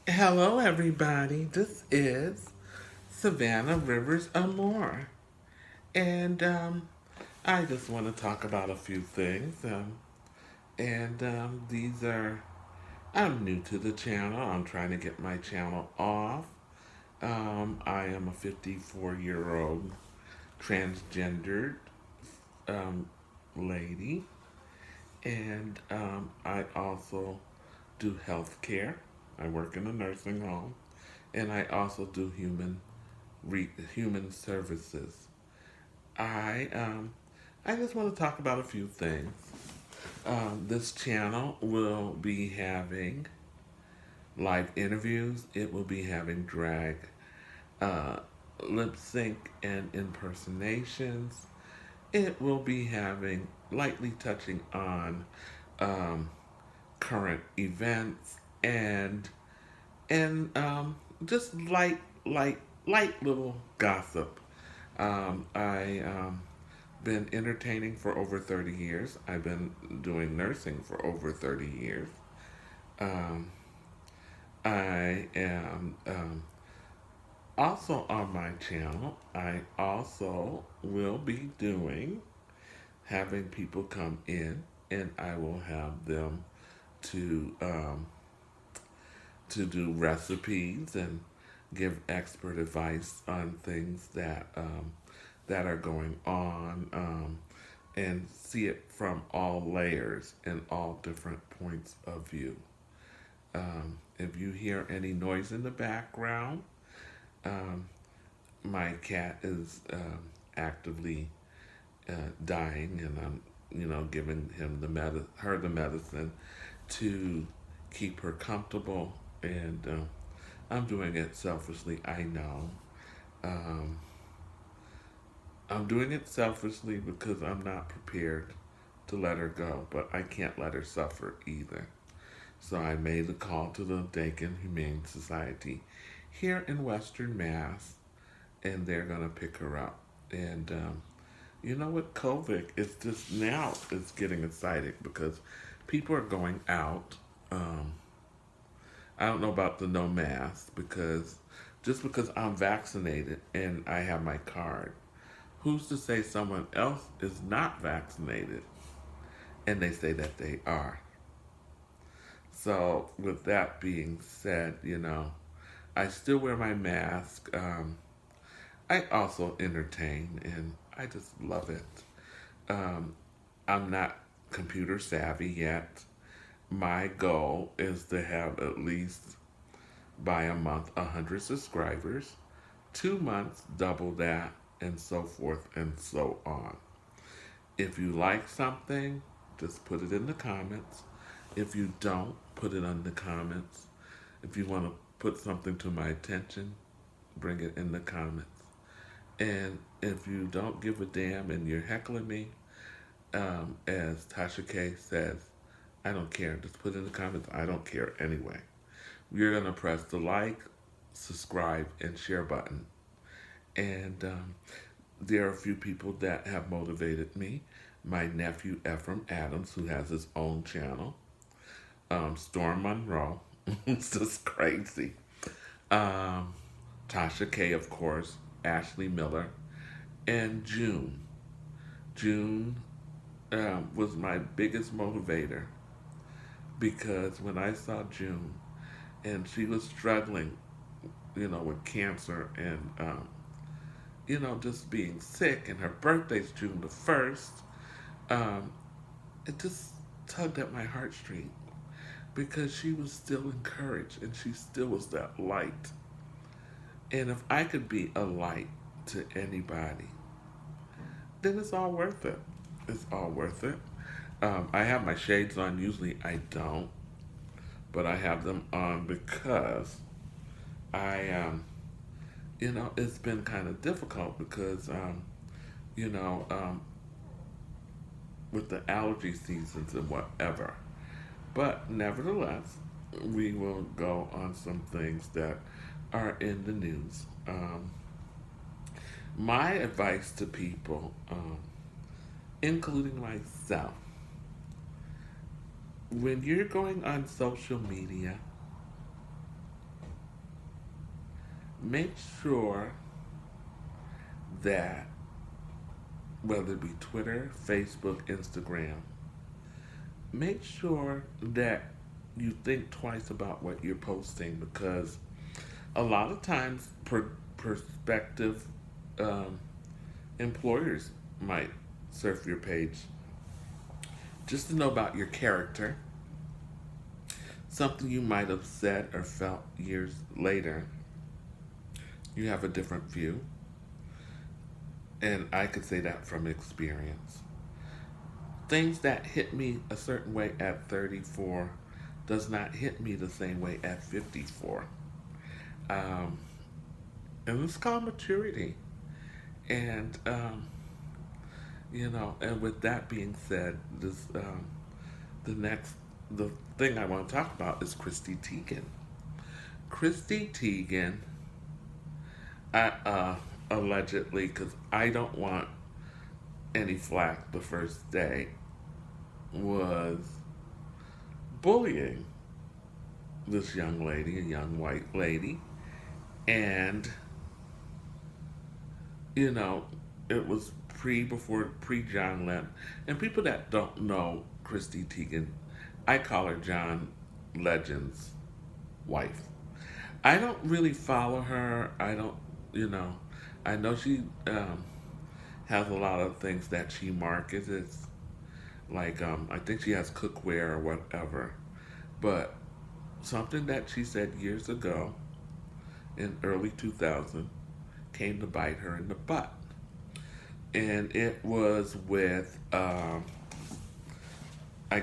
Hello, everybody. This is Savannah Rivers Amore. And I just want to talk about a few things. These are, I'm new to the channel. I'm trying to get my channel off. I am a 54-year-old transgendered um, lady. And I also do healthcare. I work in a nursing home. And I also do human services. I um, I just want to talk about a few things. This channel will be having live interviews. It will be having drag, uh, lip sync, and impersonations. It will be having lightly touching on um, current events and just light little gossip. I been entertaining for over 30 years. I've been doing nursing for over 30 years. Um, I am also on my channel. I also will be having people come in, and I will have them to um, to do recipes and give expert advice on things that are going on, and see it from all layers and all different points of view. If you hear any noise in the background, um, my cat is actively dying, and I'm giving her the medicine to keep her comfortable, and I'm doing it selfishly. I know. Um, I'm doing it selfishly because I'm not prepared to let her go, but I can't let her suffer either. So I made the call to the Dakin Humane Society here in Western Mass, and they're gonna pick her up. And you know what, COVID is just now it's getting exciting because people are going out. Um, I don't know about the no mask because just because I'm vaccinated and I have my card, who's to say someone else is not vaccinated and they say that they are? So, with that being said, I still wear my mask. I also entertain and I just love it. Um, I'm not computer savvy yet. My goal is to have at least by a month 100 subscribers, 2 months, double that, and so forth and so on. If you like something, just put it in the comments. If you don't, put it in the comments. If you want to put something to my attention, bring it in the comments. And if you don't give a damn and you're heckling me, as Tasha K says, I don't care. Just put it in the comments. I don't care anyway. You're going to press the like, subscribe, and share button. And there are a few people that have motivated me. My nephew Ephraim Adams, who has his own channel. Storm Monroe. It's just crazy. Um, Tasha K, of course. Ashley Miller. And June. June was my biggest motivator because when I saw June and she was struggling, with cancer and, just being sick, and her birthday's June the 1st, um, it just tugged at my heartstring because she was still encouraged and she still was that light. And if I could be a light to anybody, then it's all worth it. It's all worth it. I have my shades on. Usually I don't, but I have them on because I, it's been kind of difficult because, you know, um, with the allergy seasons and whatever. But nevertheless, we will go on some things that are in the news. My advice to people, including myself, when you're going on social media, make sure that whether it be Twitter, Facebook, Instagram, make sure that you think twice about what you're posting because a lot of times prospective um, employers might surf your page just to know about your character, something you might have said or felt years later. You have a different view, and I could say that from experience. Things that hit me a certain way at 34 does not hit me the same way at 54. Um, and it's called maturity. And, and with that being said, the next, the thing I want to talk about is Christy Teigen. Christy Teigen, allegedly, because I don't want any flack the first day, was bullying this young lady, a young white lady, and you know, it was before pre John Lennon. And people that don't know Christy Teigen, I call her John Legend's wife. I don't really follow her. I don't, you know, I know she has a lot of things that she markets. It's like, I think she has cookware or whatever. But something that she said years ago in early 2000 came to bite her in the butt. And it was with, I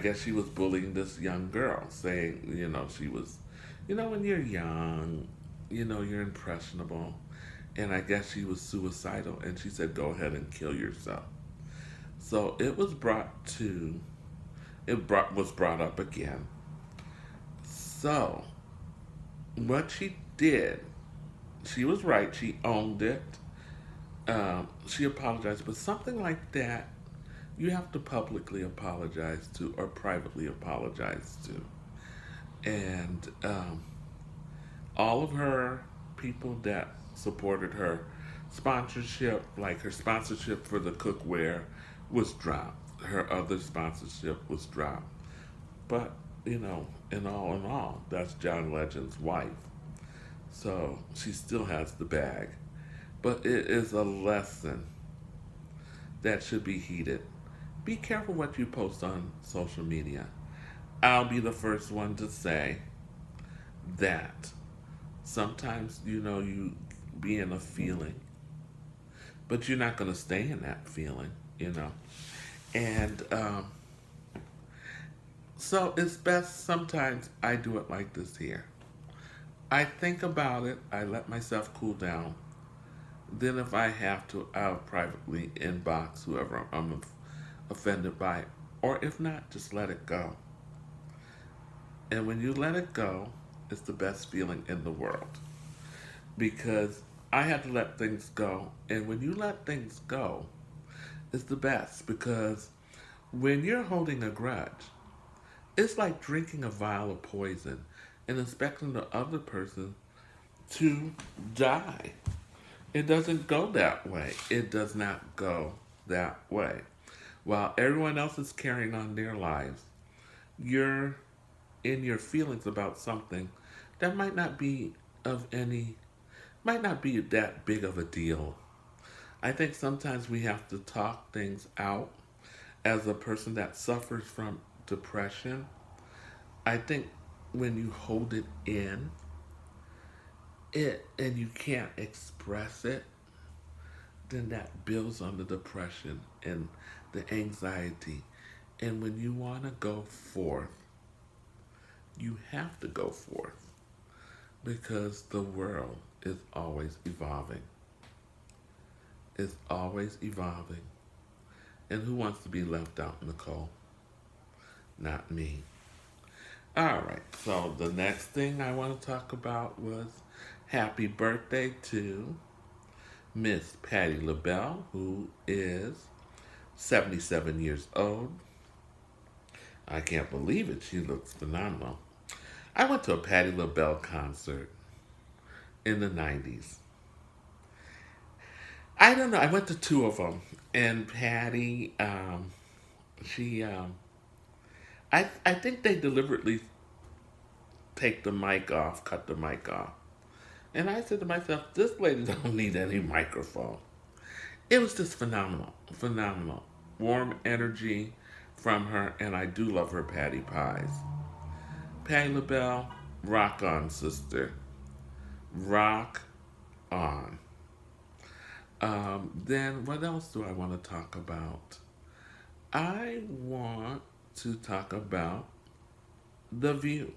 guess she was bullying this young girl, saying, she was, when you're young, you're impressionable. And I guess she was suicidal, and she said, go ahead and kill yourself. So was brought up again. So, what she did, she was right, she owned it. She apologized, but something like that, you have to publicly apologize to or privately apologize to. And all of her people that supported her sponsorship, like her sponsorship for the cookware, was dropped. Her other sponsorship was dropped. But, in all, that's John Legend's wife. So she still has the bag. But it is a lesson that should be heeded. Be careful what you post on social media. I'll be the first one to say that sometimes, you be in a feeling, but you're not going to stay in that feeling. And so it's best sometimes I do it like this here. I think about it, I let myself cool down. Then, if I have to, I'll privately inbox whoever I'm offended by, or if not, just let it go. And when you let it go, it's the best feeling in the world because I had to let things go. And when you let things go, it's the best because when you're holding a grudge, it's like drinking a vial of poison and expecting the other person to die. It doesn't go that way. It does not go that way. While everyone else is carrying on their lives, you're in your feelings about something that might not be that big of a deal. I think sometimes we have to talk things out as a person that suffers from depression. I think when you hold it in, and you can't express it, then that builds on the depression and the anxiety. And when you want to go forth, you have to go forth because the world is always evolving. It's always evolving. And who wants to be left out in the cold? Not me. All right, so the next thing I want to talk about was happy birthday to Miss Patti LaBelle, who is 77 years old. I can't believe it. She looks phenomenal. I went to a Patti LaBelle concert in the 90s. I don't know. I went to two of them, and Patty, she, I think they deliberately take the mic off, cut the mic off. And I said to myself, this lady don't need any microphone. It was just phenomenal, phenomenal. Warm energy from her, and I do love her patty pies. Patty LaBelle, rock on, sister. Rock on. Then what else do I want to talk about? I want to talk about The View.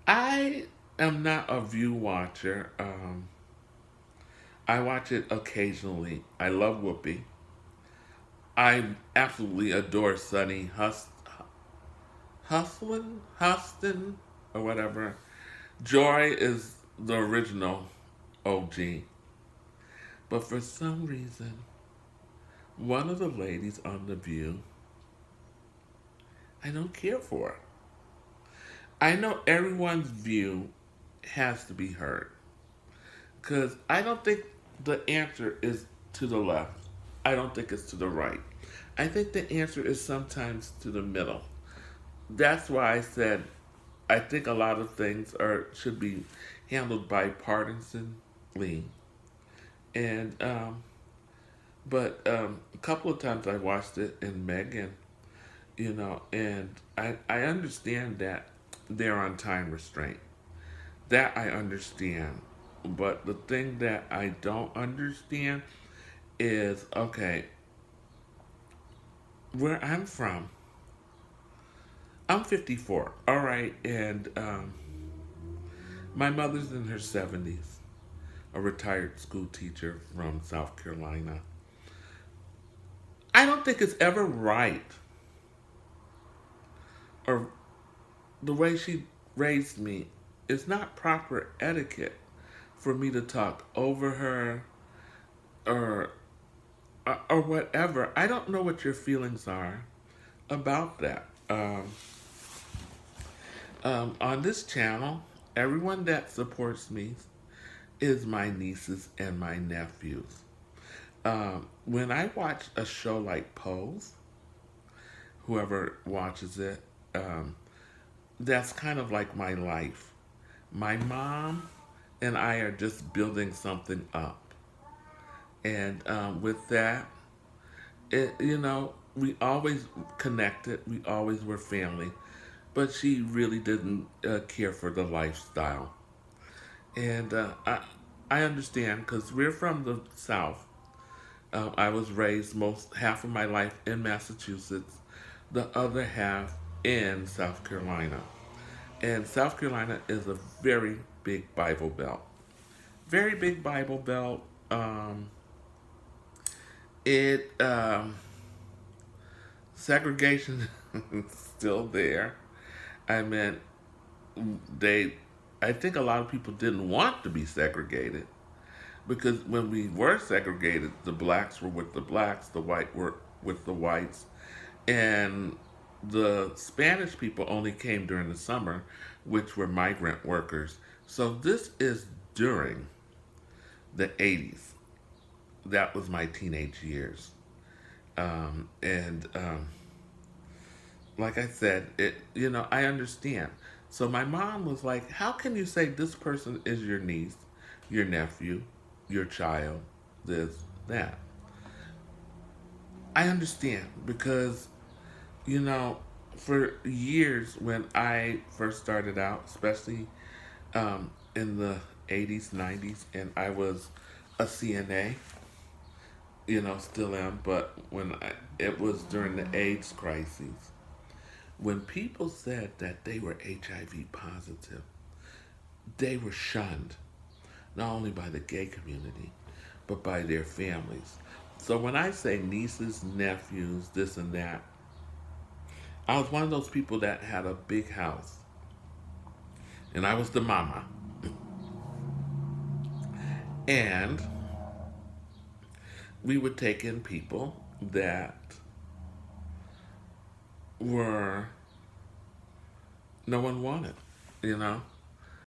I am not a View watcher. I watch it occasionally. I love Whoopi. I absolutely adore Sonny Huston, or whatever. Joy is the original OG. But for some reason, one of the ladies on The View, I don't care for. I know everyone's view has to be heard. Because I don't think the answer is to the left. I don't think it's to the right. I think the answer is sometimes to the middle. That's why I said I think a lot of things are should be handled bipartisanly. And a couple of times I watched it in Megan, and I understand that they're on time restraint. That I understand. But the thing that I don't understand is okay, where I'm from, I'm 54, all right, and my mother's in her 70s, a retired school teacher from South Carolina. I don't think it's ever right, or the way she raised me, it's not proper etiquette for me to talk over her or or whatever. I don't know what your feelings are about that. On this channel, everyone that supports me is my nieces and my nephews. When I watch a show like Pose, whoever watches it, that's kind of like my life. My mom and I are just building something up. And with that, we always connected. We always were family. But she really didn't care for the lifestyle. And I understand because we're from the South. I was raised most half of my life in Massachusetts, the other half in South Carolina. And South Carolina is a very big Bible Belt. Very big Bible Belt. It segregation is still there. I mean, they. I think a lot of people didn't want to be segregated because when we were segregated, the blacks were with the blacks, the white were with the whites, and the Spanish people only came during the summer, which were migrant workers. So this is during the 80s. That was my teenage years. And like I said, I understand. So my mom was like, "How can you say this person is your niece, your nephew, your child, this, that?" I understand because, you know, for years when I first started out, especially in the 80s, 90s, and I was a CNA, still am, but it was during the AIDS crisis. When people said that they were HIV positive, they were shunned, not only by the gay community, but by their families. So when I say nieces, nephews, this and that, I was one of those people that had a big house, and I was the mama. And we would take in people that were no one wanted, you know.